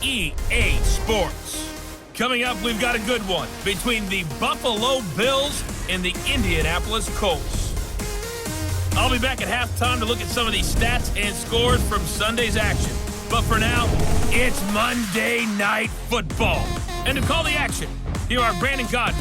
EA Sports. Coming up, we've got a good one between the Buffalo Bills and the Indianapolis Colts. I'll be back at halftime to look at some of these stats and scores from Sunday's action. But for now, it's Monday Night Football. And to call the action, here are Brandon Godden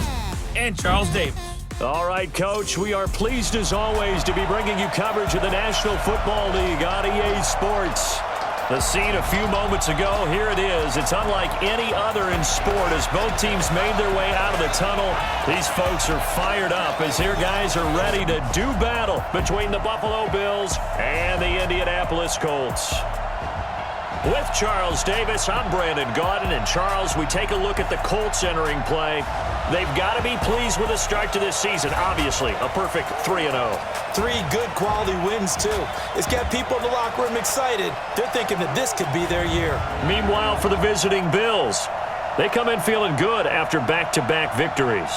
and Charles Davis. All right, Coach, we are pleased as always to be bringing you coverage of the National Football League on EA Sports. The scene a few moments ago, here it is. It's unlike any other in sport as both teams made their way out of the tunnel. These folks are fired up as their guys are ready to do battle between the Buffalo Bills and the Indianapolis Colts. With Charles Davis, I'm Brandon Gaudin. And Charles, we take a look at the Colts entering play. They've got to be pleased with the start to this season. Obviously, a perfect 3-0. 3 good quality wins, too. It's got people in the locker room excited. They're thinking that this could be their year. Meanwhile, for the visiting Bills, they come in feeling good after back-to-back victories.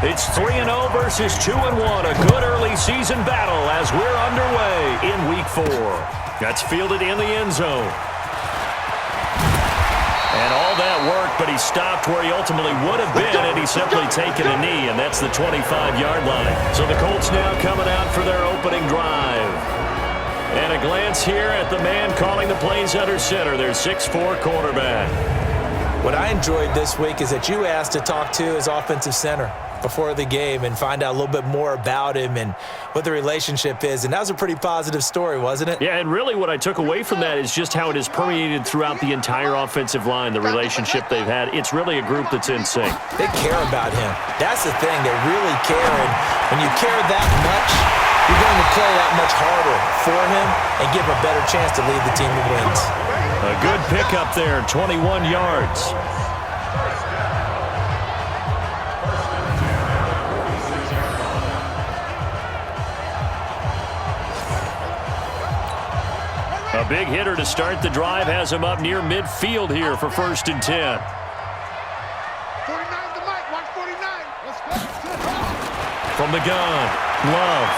It's 3-0 versus 2-1, a good early season battle as we're underway in Week 4. That's fielded in the end zone. And all that work, but he stopped where he ultimately would have been had he simply taken a knee, and that's the 25-yard line. So the Colts now coming out for their opening drive. And a glance here at the man calling the plays under center, their 6'4" quarterback. What I enjoyed this week is that you asked to talk to his offensive center before the game and find out a little bit more about him and what the relationship is. And that was a pretty positive story, wasn't it? Yeah, and really what I took away from that is just how it is permeated throughout the entire offensive line, the relationship they've had. It's really a group that's in sync. They care about him. That's the thing. They really care. And when you care that much, you're going to play that much harder for him and give him a better chance to lead the team to wins. A good pickup there, 21 yards. A big hitter to start the drive has him up near midfield here for 1st and 10. 49 to Mike, 149. Let's go. From the gun, Love.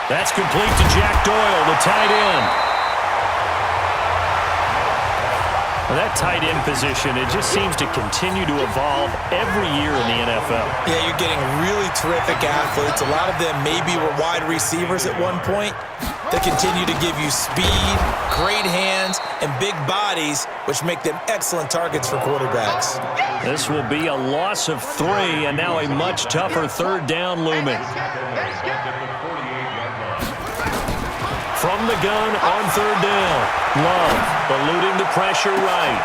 That's complete to Jack Doyle, the tight end. Well, that tight end position, it just seems to continue to evolve every year in the NFL. Yeah, you're getting really terrific athletes. A lot of them maybe were wide receivers at one point. They continue to give you speed, great hands, and big bodies, which make them excellent targets for quarterbacks. This will be a loss of 3, and now a much tougher 3rd down looming. From the gun on 3rd down. Love eluding the pressure right.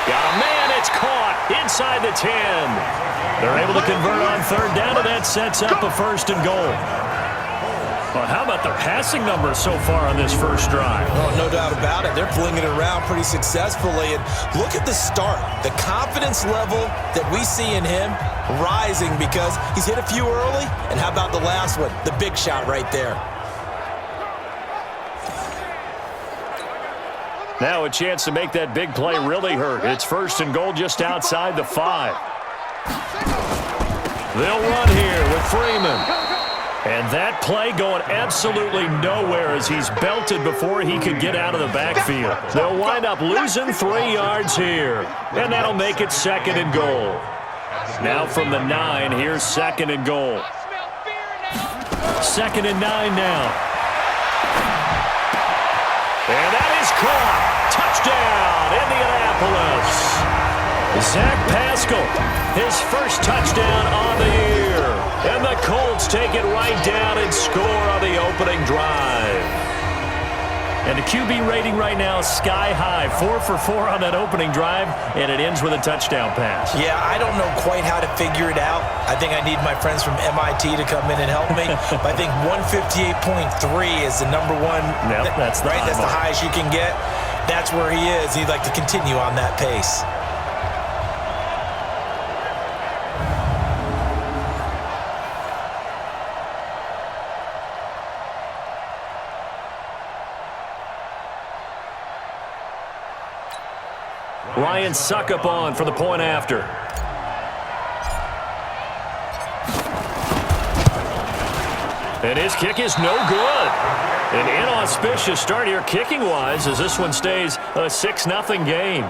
Got a man, it's caught inside the 10. They're able to convert on 3rd down, and that sets up a 1st and goal. Well, how about the passing numbers so far on this first drive? Oh, no doubt about it. They're flinging it around pretty successfully. And look at the start. The confidence level that we see in him rising because he's hit a few early. And how about the last one? The big shot right there. Now a chance to make that big play really hurt. It's 1st and goal just outside the 5. They'll run here with Freeman. And that play going absolutely nowhere as he's belted before he could get out of the backfield. They'll wind up losing 3 yards here. And that'll make it 2nd and goal. Now from the 9, here's 2nd and goal. 2nd and 9 now. And that is caught. Touchdown, Indianapolis. Zach Pascal, his first touchdown on the year. And the Colts take it right down and score on the opening drive. And the QB rating right now is sky high. 4 for 4 on that opening drive, and it ends with a touchdown pass. Yeah, I don't know quite how to figure it out. I think I need my friends from MIT to come in and help me. But I think 158.3 is the number one. Yep, that's the right. That's the highest you can get. that's where he is. He'd like to continue on that pace. Ryan Suckup on for the point after. And his kick is no good. An inauspicious start here kicking-wise as this one stays a 6-0 game.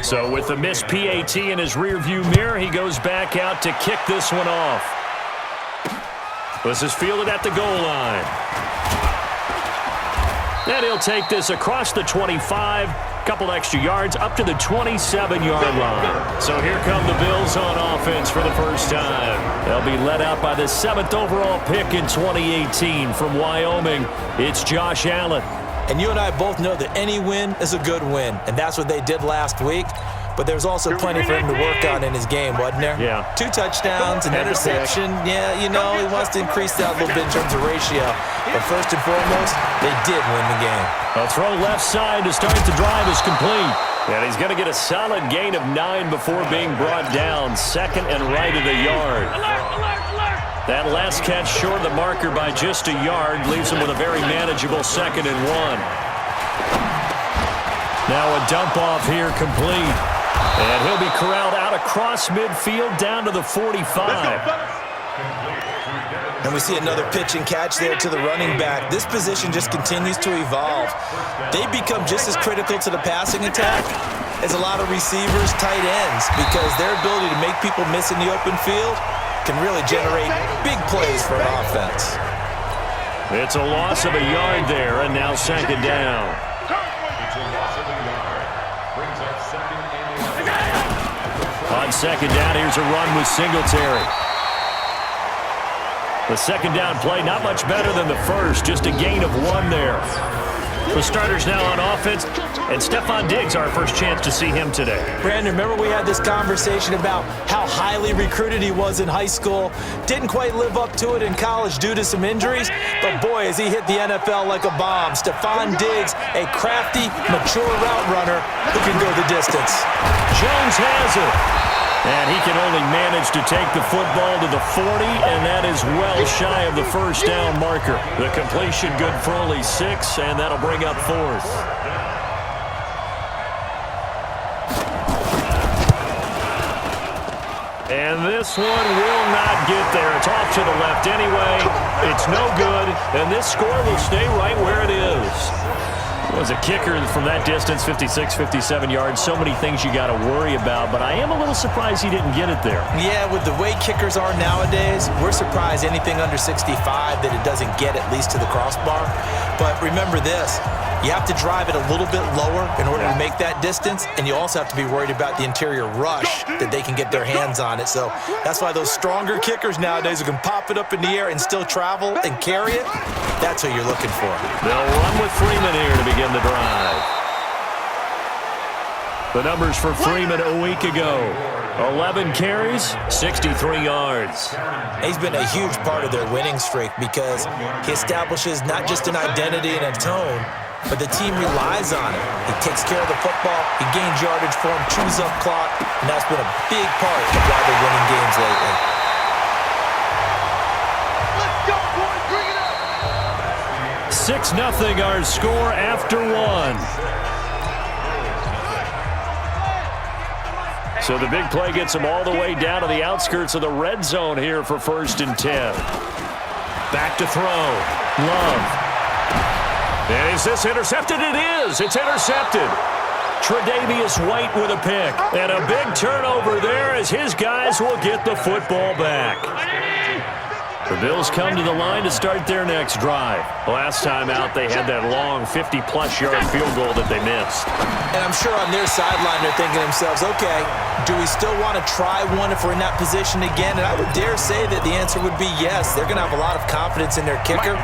So with the missed PAT in his rearview mirror, he goes back out to kick this one off. This is fielded at the goal line. And he'll take this across the 25, couple extra yards, up to the 27-yard line. So here come the Bills on offense for the first time. They'll be led out by the 7th overall pick in 2018 from Wyoming. It's Josh Allen. And you and I both know that any win is a good win, and that's what they did last week. But there's also plenty for him to work on in his game, wasn't there? Yeah. 2 touchdowns, an interception. Yeah, you know, he wants to increase that a little bit in terms of ratio. But first and foremost, they did win the game. A throw left side to start the drive is complete. And he's going to get a solid gain of 9 before being brought down. Second and right of the yard. That last catch short of the marker by just a yard leaves him with a very manageable 2nd and 1. Now a dump off here complete. And he'll be corralled out across midfield down to the 45. And we see another pitch and catch there to the running back. This position just continues to evolve. They become just as critical to the passing attack as a lot of receivers, tight ends, because their ability to make people miss in the open field can really generate big plays for an offense. It's a loss of a yard there, and now 2nd down. On 2nd down, here's a run with Singletary. The 2nd down play, not much better than the first, just a gain of 1 there. The starters now on offense, and Stephon Diggs, our first chance to see him today. Brandon, remember we had this conversation about how highly recruited he was in high school. Didn't quite live up to it in college due to some injuries, but boy, has he hit the NFL like a bomb. Stephon Diggs, a crafty, mature route runner who can go the distance. Jones has it. And he can only manage to take the football to the 40, and that is well shy of the first down marker. The completion good for only 6, and that'll bring up 4th. And this one will not get there. It's off to the left anyway. It's no good, and this score will stay right where it is. Was a kicker from that distance, 56, 57 yards. So many things you got to worry about, but I am a little surprised he didn't get it there. Yeah, with the way kickers are nowadays, we're surprised anything under 65 that it doesn't get at least to the crossbar. But remember this, you have to drive it a little bit lower in order to make that distance, and you also have to be worried about the interior rush that they can get their hands on it. So that's why those stronger kickers nowadays who can pop it up in the air and still travel and carry it, that's what you're looking for. They'll run with Freeman here to begin the drive. The numbers for Freeman a week ago: 11 carries, 63 yards. He's been a huge part of their winning streak because he establishes not just an identity and a tone, but the team relies on it. He takes care of the football, he gains yardage for him, chews up clock, and that's been a big part of why they're winning games lately. Let's go, boys, bring it up! 6-0 our score after 1. So the big play gets him all the way down to the outskirts of the red zone here for 1st and 10. Back to throw. Love. And is this intercepted? It is. It's intercepted. Tre'Davious White with a pick. And a big turnover there as his guys will get the football back. The Bills come to the line to start their next drive. Last time out, they had that long 50-plus yard field goal that they missed. And I'm sure on their sideline, they're thinking to themselves, okay, do we still want to try one if we're in that position again? And I would dare say that the answer would be yes. They're going to have a lot of confidence in their kicker.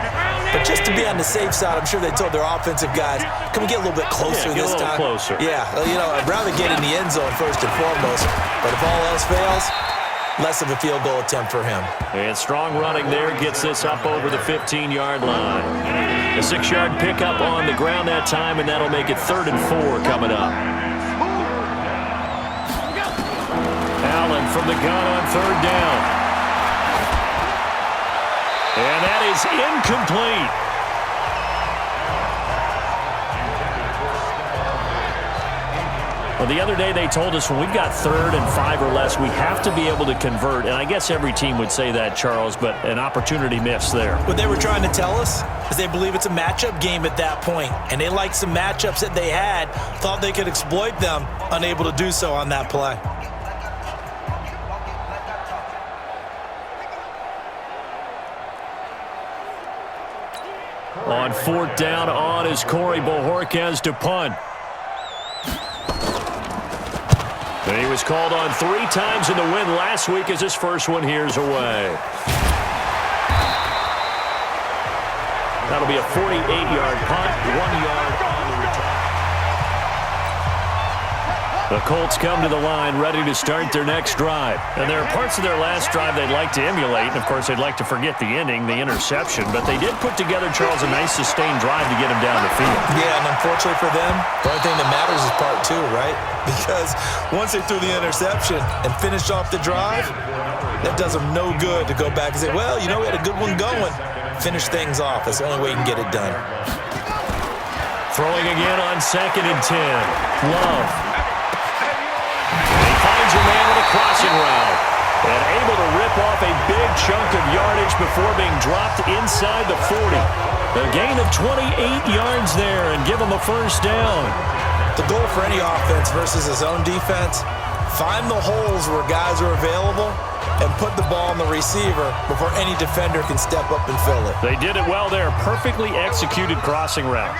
But just to be on the safe side, I'm sure they told their offensive guys, can we get a little bit closer this time? Closer. Yeah, I'd rather get in the end zone first and foremost. But if all else fails, less of a field goal attempt for him. And strong running there gets this up over the 15-yard line. A 6-yard pickup on the ground that time, and that'll make it 3rd and 4 coming up. Allen from the gun on 3rd down. And that is incomplete. Well, the other day they told us when we've got 3rd and 5 or less, we have to be able to convert. And I guess every team would say that, Charles, but an opportunity missed there. What they were trying to tell us is they believe it's a matchup game at that point. And they liked some matchups that they had, thought they could exploit them, unable to do so on that play. On 4th down on is Corey Bojorquez to punt. And he was called on 3 times in the win last week as his first one here's away. That'll be a 48-yard punt, 1 yard on the return. The Colts come to the line ready to start their next drive. And there are parts of their last drive they'd like to emulate. And, of course, they'd like to forget the ending, the interception. But they did put together, Charles, a nice sustained drive to get him down the field. Yeah, and unfortunately for them, the only thing that matters is part 2, right? Because once they threw the interception and finished off the drive, that does them no good to go back and say, well, we had a good one going. Finish things off. That's the only way you can get it done. Throwing again on 2nd and 10. Love. Finds a man with a crossing route and able to rip off a big chunk of yardage before being dropped inside the 40. A gain of 28 yards there and give him a 1st down. The goal for any offense versus his own defense, find the holes where guys are available and put the ball on the receiver before any defender can step up and fill it. They did it well there. Perfectly executed crossing route.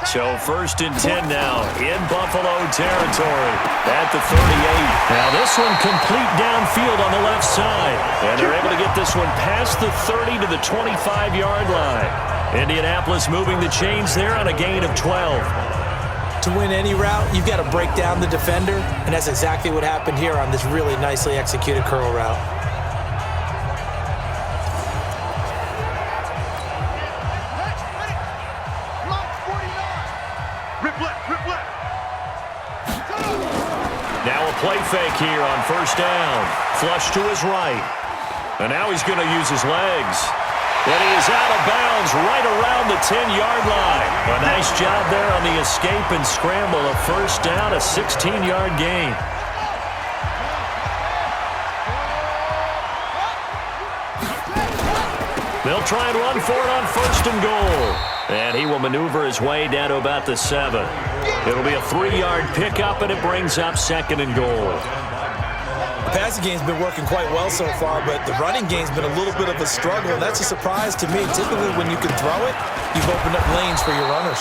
So 1st and 10 now in Buffalo territory at the 38. Now this one complete downfield on the left side. And they're able to get this one past the 30 to the 25-yard line. Indianapolis moving the chains there on a gain of 12. To win any route, you've got to break down the defender, and that's exactly what happened here on this really nicely executed curl route. Now a play fake here on 1st down. Flush to his right. And now he's going to use his legs. And he is out of bounds right around the 10-yard line. A nice job there on the escape and scramble. A 1st down, a 16-yard gain. They'll try and run for it on 1st and goal. And he will maneuver his way down to about the 7. It'll be a 3-yard pickup, and it brings up 2nd and goal. The passing game's been working quite well so far, but the running game's been a little bit of a struggle, and that's a surprise to me. Typically, when you can throw it, you've opened up lanes for your runners.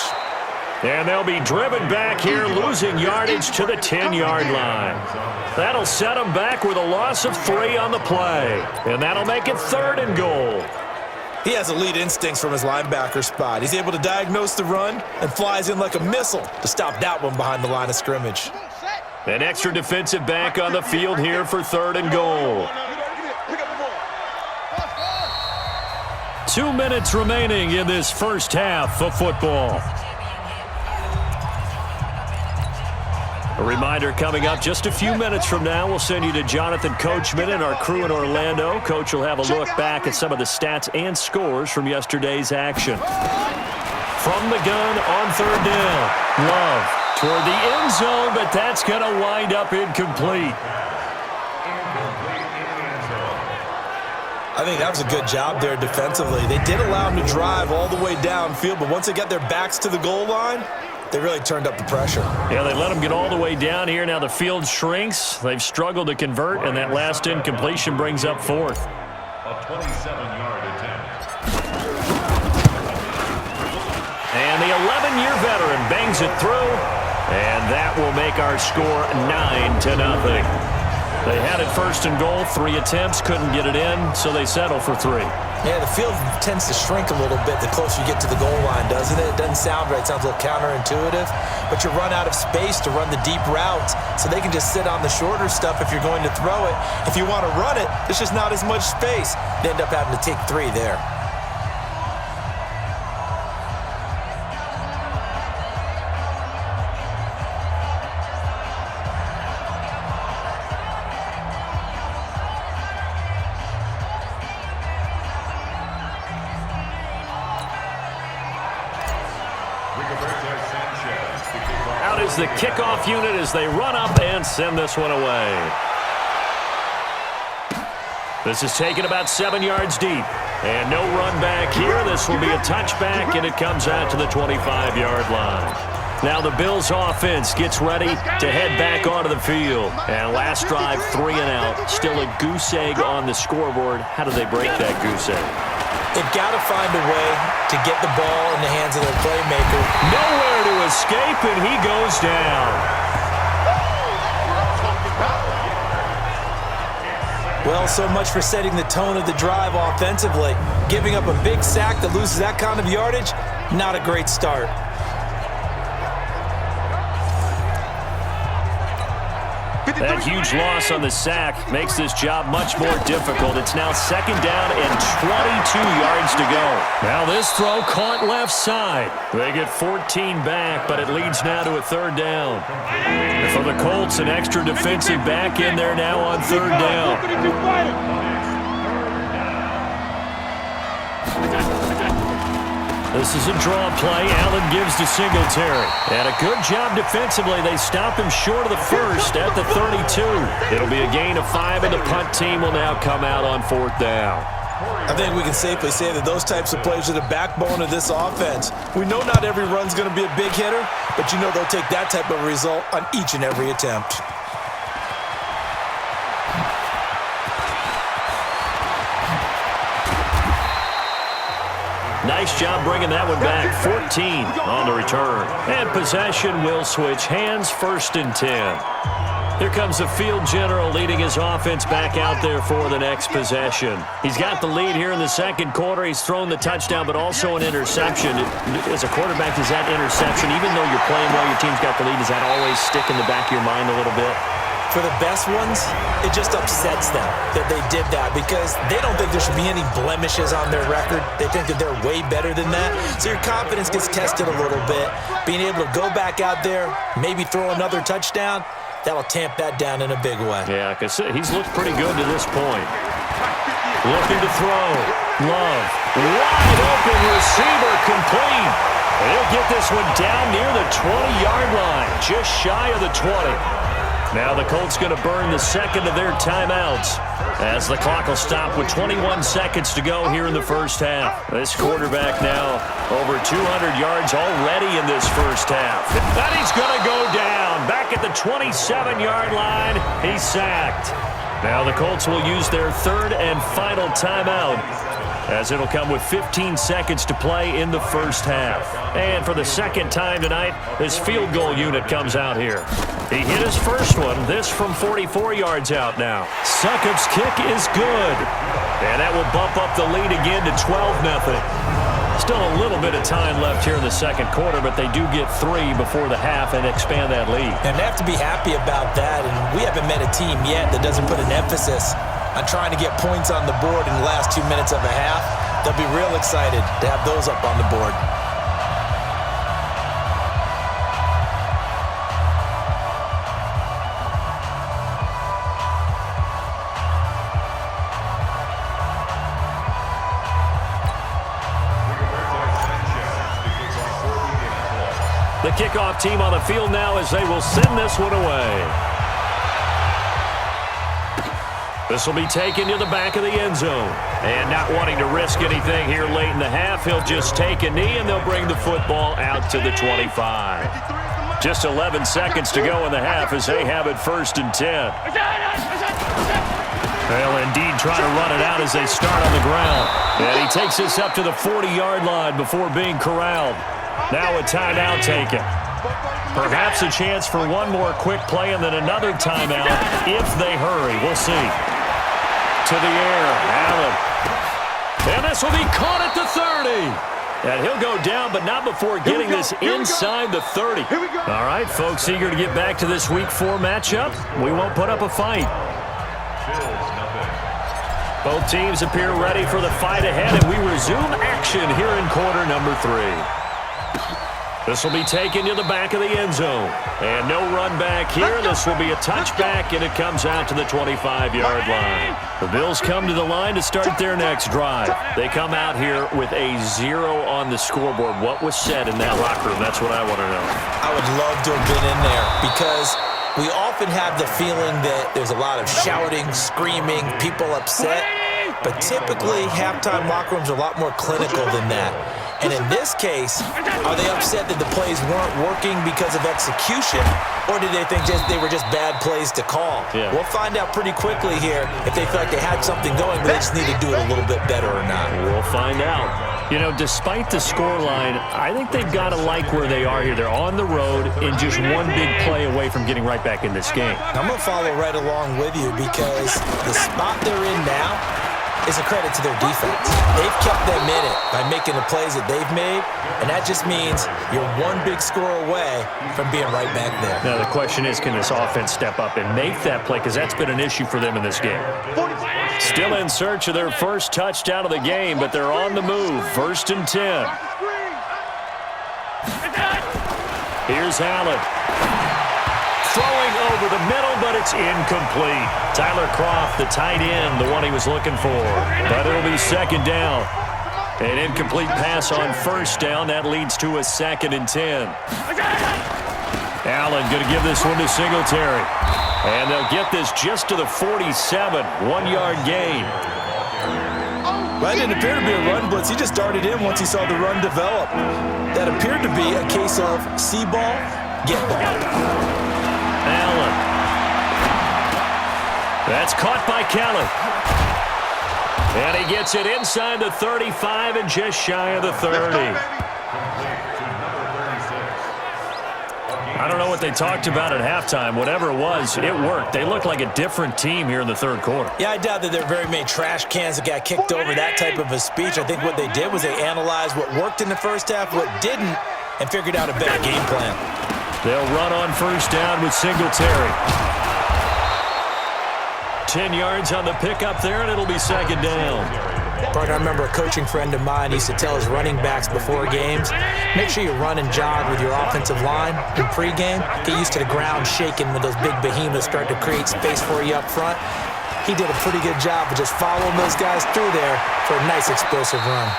And they'll be driven back here, losing yardage to the 10-yard line. That'll set them back with a loss of 3 on the play. And that'll make it 3rd and goal. He has elite instincts from his linebacker spot. He's able to diagnose the run and flies in like a missile to stop that one behind the line of scrimmage. An extra defensive back on the field here for 3rd and goal. 2 minutes remaining in this first half of football. A reminder coming up just a few minutes from now, we'll send you to Jonathan Coachman and our crew in Orlando. Coach will have a look back at some of the stats and scores from yesterday's action. From the gun on 3rd down. Love toward the end zone, but that's going to wind up incomplete. I think that was a good job there defensively. They did allow him to drive all the way downfield, but once they got their backs to the goal line, They really turned up the pressure. Yeah, they let them get all the way down here. Now the field shrinks. They've struggled to convert, and that last incompletion brings up fourth. A 27-yard attempt. And the 11-year veteran bangs it through, and that will make our score 9-0. They had it first and goal, 3 attempts, couldn't get it in, so they settle for 3. Yeah, the field tends to shrink a little bit the closer you get to the goal line, doesn't it? It doesn't sound right. It sounds a little counterintuitive. But you run out of space to run the deep routes, so they can just sit on the shorter stuff if you're going to throw it. If you want to run it, there's just not as much space. They end up having to take 3 there. Out is the kickoff unit as they run up and send this one away. This is taken about 7 yards deep. And no run back here. This will be a touchback, and it comes out to the 25-yard line. Now the Bills offense gets ready to head back onto the field. And last drive, 3 and out. Still a goose egg on the scoreboard. How do they break that goose egg? They've got to find a way to get the ball in the hands of their playmaker. Nowhere to escape, and he goes down. Well, so much for setting the tone of the drive offensively. Giving up a big sack that loses that kind of yardage, not a great start. That huge loss on the sack makes this job much more difficult. It's now 2nd down and 22 yards to go. Now this throw caught left side. They get 14 back, but it leads now to a 3rd down. And for the Colts, an extra defensive back in there now on 3rd down. This is a draw play. Allen gives to Singletary. And a good job defensively. They stop him short of the first at the 32. It'll be a gain of 5, and the punt team will now come out on 4th down. I think we can safely say that those types of plays are the backbone of this offense. We know not every run's going to be a big hitter, but you know they'll take that type of result on each and every attempt. Nice job bringing that one back. 14 on the return. And possession will switch hands, 1st and 10. Here comes the field general leading his offense back out there for the next possession. He's got the lead here in the 2nd quarter. He's thrown the touchdown, but also an interception. As a quarterback, does that interception, even though you're playing well, your team's got the lead, does that always stick in the back of your mind a little bit? For the best ones, it just upsets them that they did that because they don't think there should be any blemishes on their record. They think that they're way better than that. So your confidence gets tested a little bit. Being able to go back out there, maybe throw another touchdown, that'll tamp that down in a big way. Yeah, because he's looked pretty good to this point. Looking to throw. Love. Wide open receiver complete. They'll get this one down near the 20-yard line, just shy of the 20. Now the Colts going to burn the 2nd of their timeouts as the clock will stop with 21 seconds to go here in the first half. This quarterback now over 200 yards already in this first half. And he's going to go down. Back at the 27-yard line, he's sacked. Now the Colts will use their 3rd and final timeout as it'll come with 15 seconds to play in the first half. And for the 2nd time tonight, this field goal unit comes out here. He hit his first one, this from 44 yards out now. Succop's kick is good. And that will bump up the lead again to 12-0. Still a little bit of time left here in the 2nd quarter, but they do get 3 before the half and expand that lead. And they have to be happy about that, and we haven't met a team yet that doesn't put an emphasis on trying to get points on the board in the last 2 minutes of a half. They'll be real excited to have those up on the board. The kickoff team on the field now as they will send this one away. This will be taken to the back of the end zone. And not wanting to risk anything here late in the half, he'll just take a knee, and they'll bring the football out to the 25. Just 11 seconds to go in the half as they have it 1st and 10. They'll indeed try to run it out as they start on the ground. And he takes this up to the 40-yard line before being corralled. Now a timeout taken. Perhaps a chance for one more quick play and then another timeout if they hurry. We'll see. To the air, Allen. And this will be caught at the 30. And he'll go down, but not before getting this inside the 30. All right, folks, eager to get back to this Week 4 matchup. We won't put up a fight. Both teams appear ready for the fight ahead, and we resume action here in quarter number 3. This will be taken to the back of the end zone. And no run back here. This will be a touchback, and it comes out to the 25-yard line. The Bills come to the line to start their next drive. They come out here with a 0 on the scoreboard. What was said in that locker room? That's what I want to know. I would love to have been in there because we often have the feeling that there's a lot of shouting, screaming, people upset. But typically, halftime locker rooms are a lot more clinical than that. And in this case, are they upset that the plays weren't working because of execution, or did they think they were just bad plays to call? Yeah. We'll find out pretty quickly here if they feel like they had something going, but they just need to do it a little bit better or not. We'll find out. You know, despite the scoreline, I think they've got to like where they are here. They're on the road and just one big play away from getting right back in this game. I'm going to follow right along with you because the spot they're in now is a credit to their defense. They've kept them in it by making the plays that they've made, and that just means you're one big score away from being right back there. Now, the question is, can this offense step up and make that play? Because that's been an issue for them in this game. Still in search of their first touchdown of the game, but they're on the move. 1st and 10. Here's Allen. Throwing over the middle, but it's incomplete. Tyler Kroft, the tight end, the one he was looking for. But it'll be 2nd down. An incomplete pass on 1st down. That leads to a 2nd and 10. Allen going to give this one to Singletary. And they'll get this just to the 47. 1-yard gain. Well, that didn't appear to be a run blitz. He just darted in once he saw the run develop. That appeared to be a case of see ball, get ball. Allen. That's caught by Kelly. And he gets it inside the 35 and just shy of the 30. I don't know what they talked about at halftime. Whatever it was, it worked. They looked like a different team here in the 3rd quarter. Yeah, I doubt that there are very many trash cans that got kicked over, that type of a speech. I think what they did was they analyzed what worked in the first half, what didn't, and figured out a better game plan. They'll run on 1st down with Singletary. 10 yards on the pickup there, and it'll be 2nd down. Partner, I remember a coaching friend of mine used to tell his running backs before games, make sure you run and jog with your offensive line in pregame. Get used to the ground shaking when those big behemoths start to create space for you up front. He did a pretty good job of just following those guys through there for a nice explosive run.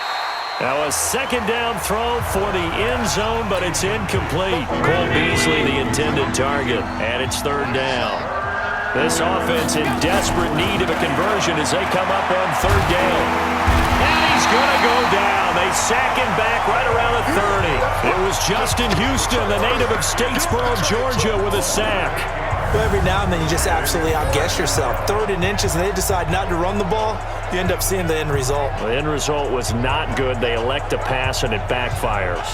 Now a 2nd down throw for the end zone, but it's incomplete. Cole Beasley, the intended target, and it's 3rd down. This offense in desperate need of a conversion as they come up on 3rd down. And he's going to go down. They sack him back right around the 30. It was Justin Houston, the native of Statesboro, Georgia, with a sack. Well, every now and then you just absolutely outguess yourself. 3rd and inches, and they decide not to run the ball. You end up seeing the end result. The end result was not good. They elect to pass, and it backfires.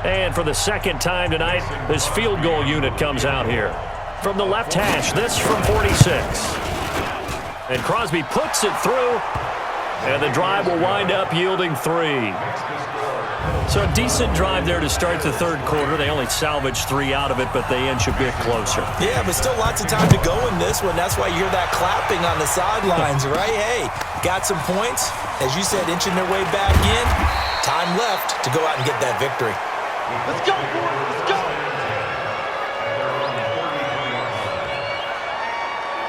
And for the 2nd time tonight, this field goal unit comes out here. From the left hash, this from 46. And Crosby puts it through, and the drive will wind up yielding 3. So a decent drive there to start the 3rd quarter. They only salvaged 3 out of it, but they inch a bit closer. Yeah, but still lots of time to go in this one. That's why you hear that clapping on the sidelines, right? Hey, got some points. As you said, inching their way back in. Time left to go out and get that victory. Let's go, boys. Let's go.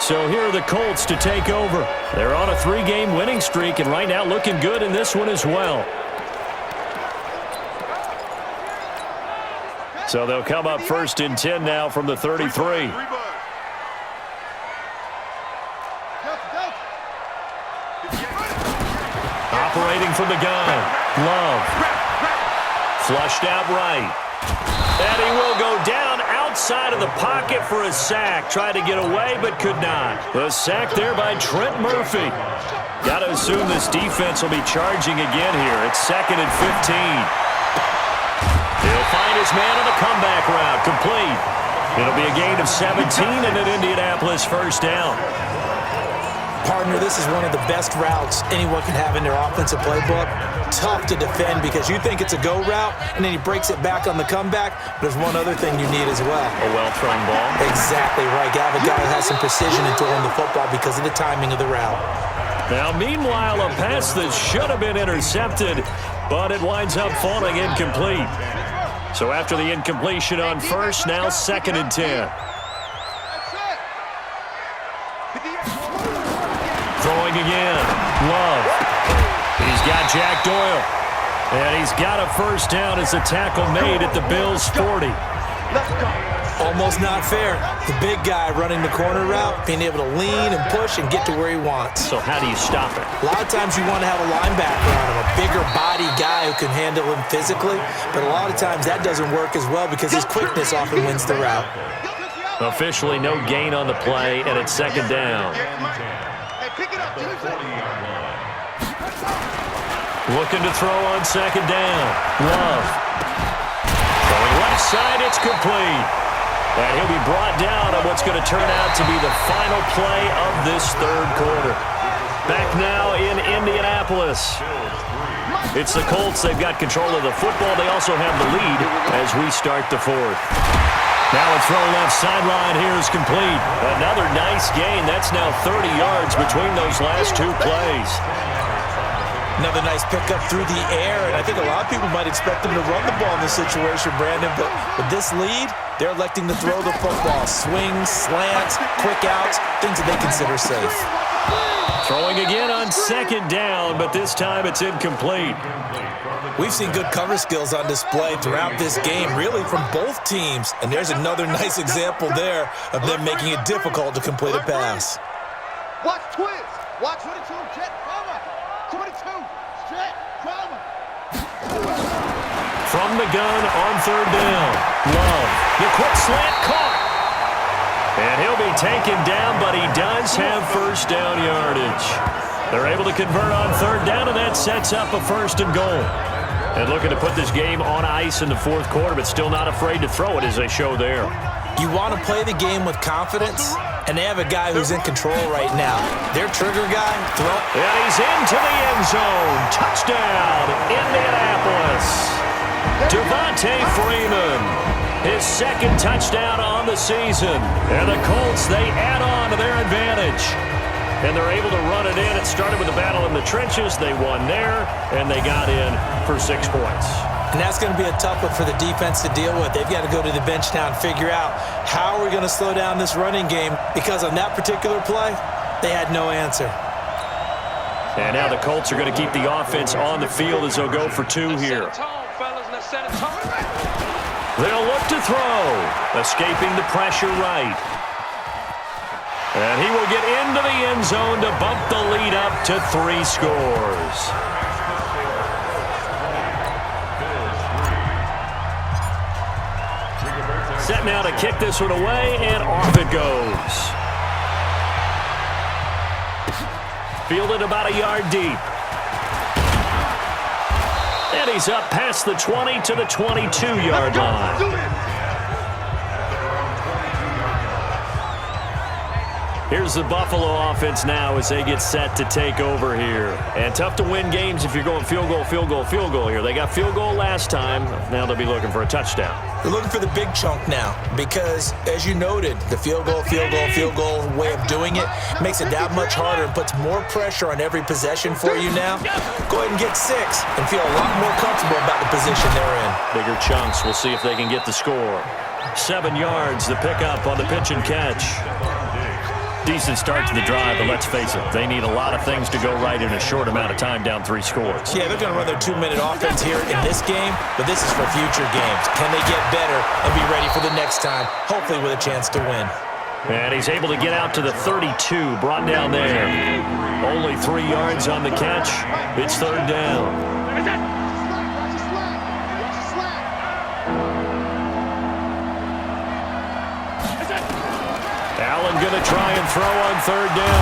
So here are the Colts to take over. They're on a 3-game winning streak, and right now looking good in this one as well. So they'll come up 1st and 10 now from the 33. Operating from the gun. Love. Flushed out right. And he will go down outside of the pocket for a sack. Tried to get away, but could not. The sack there by Trent Murphy. Got to assume this defense will be charging again here. It's 2nd and 15. He'll find his man on the comeback route. Complete. It'll be a gain of 17 and an Indianapolis 1st down. Partner, this is one of the best routes anyone can have in their offensive playbook. Tough to defend because you think it's a go route, and then he breaks it back on the comeback. There's one other thing you need as well. A well-thrown ball. Exactly right. Got a guy who has some precision in throwing the football because of the timing of the route. Now, meanwhile, a pass that should have been intercepted, but it winds up falling incomplete. So after the incompletion on 1st, now 2nd and 10. Throwing again. Love. He's got Jack Doyle. And he's got a 1st down as the tackle made at the Bills' 40. Almost not fair. The big guy running the corner route, being able to lean and push and get to where he wants. So how do you stop it? A lot of times you want to have a linebacker on him, a bigger body guy who can handle him physically. But a lot of times that doesn't work as well because his quickness often wins the route. Officially no gain on the play, and it's 2nd down. Looking to throw on 2nd down. Love. Going left side, it's complete. And he'll be brought down on what's going to turn out to be the final play of this 3rd quarter. Back now in Indianapolis. It's the Colts. They've got control of the football. They also have the lead as we start the 4th. Now a throw left sideline here is complete. Another nice gain. That's now 30 yards between those last 2 plays. Another nice pickup through the air, and I think a lot of people might expect them to run the ball in this situation, Brandon, but with this lead, they're electing to throw the football. Swings, slants, quick outs, things that they consider safe. Throwing again on 2nd down, but this time it's incomplete. We've seen good cover skills on display throughout this game, really from both teams, and there's another nice example there of them making it difficult to complete a pass. Watch twist. Watch 22, jet, drama. 22, jet, drama. From the gun on 3rd down. Love. The quick slant caught. And he'll be taken down, but he does have 1st down yardage. They're able to convert on 3rd down, and that sets up a 1st and goal. And looking to put this game on ice in the 4th quarter, but still not afraid to throw it as they show there. You want to play the game with confidence, and they have a guy who's in control right now. Their trigger guy, throw. And he's into the end zone. Touchdown, Indianapolis. Devontae Freeman, his 2nd touchdown on the season. And the Colts, they add on to their advantage. And they're able to run it in. It started with a battle in the trenches. They won there, and they got in for 6 points. And that's going to be a tough one for the defense to deal with. They've got to go to the bench now and figure out how are we going to slow down this running game, because on that particular play, they had no answer. And now the Colts are going to keep the offense on the field as they'll go for 2 here. They'll look to throw, escaping the pressure right. And he will get into the end zone to bump the lead up to 3 scores. Set now to kick this one away, and off it goes. Fielded about a yard deep. And he's up past the 20 to the 22-yard line. Here's the Buffalo offense now as they get set to take over here. And tough to win games if you're going field goal, field goal, field goal here. They got field goal last time. Now they'll be looking for a touchdown. They're looking for the big chunk now because, as you noted, the field goal way of doing it makes it that much harder and puts more pressure on every possession for you now. Go ahead and get 6 and feel a lot more comfortable about the position they're in. Bigger chunks. We'll see if they can get the score. 7 yards, the pickup on the pitch and catch. Decent start to the drive, but let's face it, they need a lot of things to go right in a short amount of time, down 3 scores. Yeah, they're going to run their 2-minute offense here in this game, but this is for future games. Can they get better and be ready for the next time, hopefully with a chance to win? And he's able to get out to the 32, brought down there. Only 3 yards on the catch. It's 3rd down. Allen going to try and throw on 3rd down.